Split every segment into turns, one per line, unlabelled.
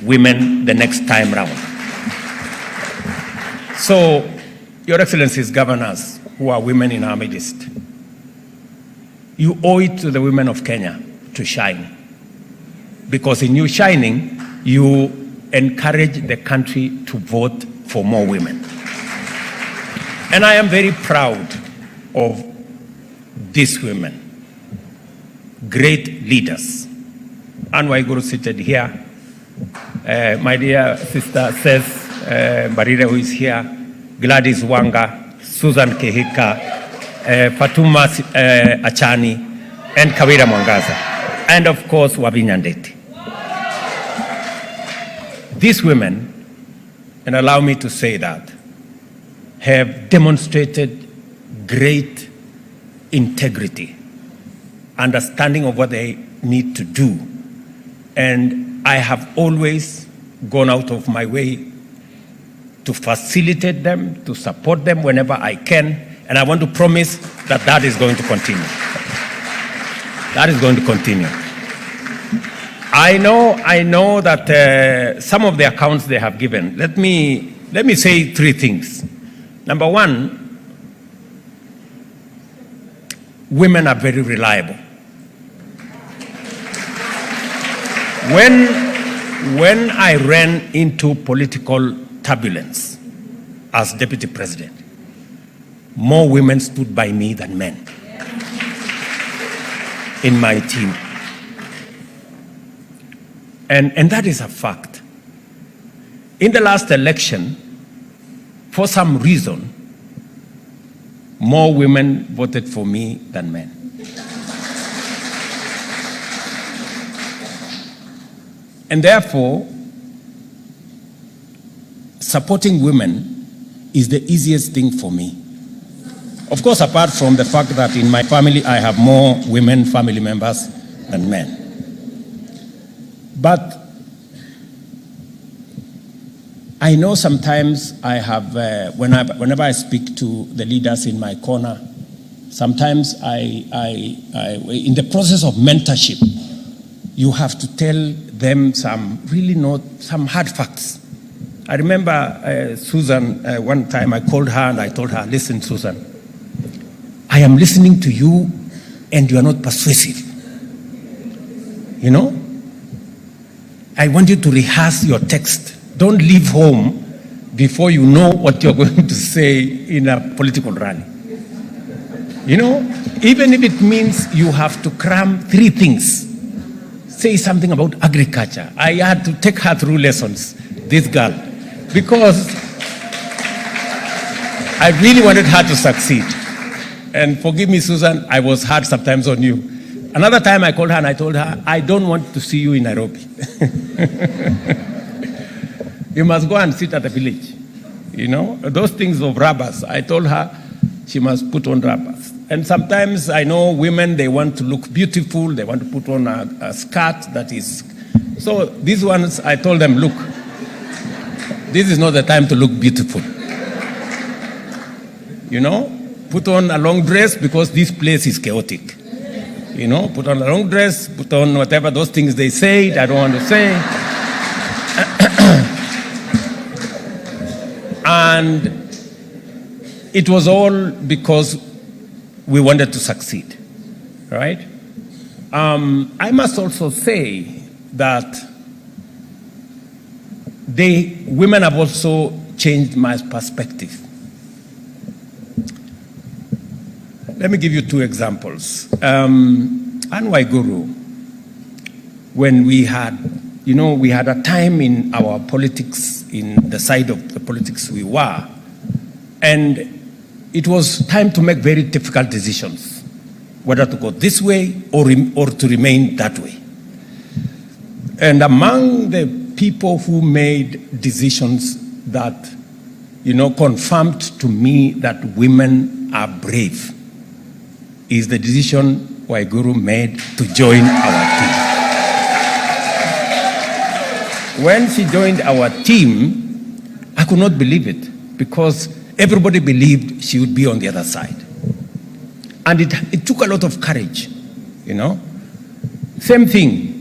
women the next time round. So, Your Excellencies, governors who are women in our midst, you owe it to the women of Kenya to shine. Because in you shining, you encourage the country to vote for more women. And I am very proud of these women, great leaders. Anne Waiguru seated here. My dear sister says, Barire, who is here, Gladys Wanga, Susan Kihika, Fatuma Achani, and Kawira Mwangaza, and of course, Wavinya Ndeti. These women, and allow me to say that, have demonstrated great integrity, understanding of what they need to do. And I have always gone out of my way to facilitate them, to support them whenever I can. And I want to promise that that is going to continue. That is going to continue. I know that some of the accounts they have given, let me say three things. Number one, women are very reliable. When I ran into political turbulence as deputy president, more women stood by me than men in my team. And that is a fact. In the last election, for some reason, more women voted for me than men. And therefore, supporting women is the easiest thing for me. Of course, apart from the fact that in my family, I have more women family members than men. But I know sometimes I have, whenever I speak to the leaders in my corner, sometimes in the process of mentorship, you have to tell them some hard facts. I remember Susan, one time I called her and I told her, listen, Susan, I am listening to you and you are not persuasive. You know? I want you to rehearse your text. Don't leave home before you know what you're going to say in a political rally. You know, even if it means you have to cram 3 things. Say something about agriculture. I had to take her through lessons, this girl, because I really wanted her to succeed. And forgive me, Susan, I was hard sometimes on you. Another time I called her and I told her, I don't want to see you in Nairobi. You must go and sit at the village. You know, those things of rubbers. I told her she must put on rubbers. And sometimes I know women, they want to look beautiful. They want to put on a skirt that is... So these ones, I told them, look, this is not the time to look beautiful. You know, put on a long dress because this place is chaotic. You know, put on a long dress, put on whatever those things they say, I don't want to say. And it was all because we wanted to succeed, right? I must also say that women have also changed my perspective. Let me give you 2 examples. Anne Waiguru, when we had a time in our politics, in the side of the politics we were, and it was time to make very difficult decisions, whether to go this way or to remain that way. And among the people who made decisions that, confirmed to me that women are brave is the decision Waiguru made to join our team. When she joined our team, I could not believe it because everybody believed she would be on the other side. And it took a lot of courage, Same thing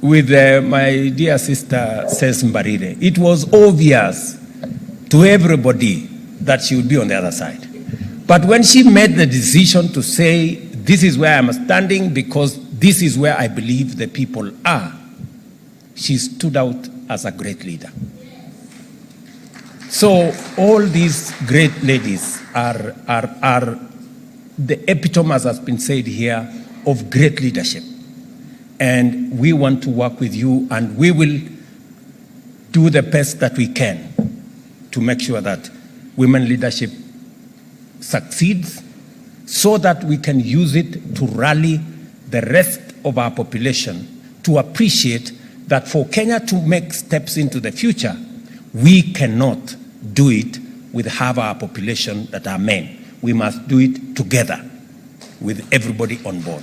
with my dear sister says Mbarire, it was obvious to everybody that she would be on the other side. But when she made the decision to say, this is where I'm standing because this is where I believe the people are, she stood out as a great leader. So all these great ladies are the epitome, as has been said here, of great leadership. And we want to work with you, and we will do the best that we can to make sure that women leadership succeeds, so that we can use it to rally the rest of our population to appreciate that for Kenya to make steps into the future, we cannot do it with half our population that are men. We must do it together with everybody on board.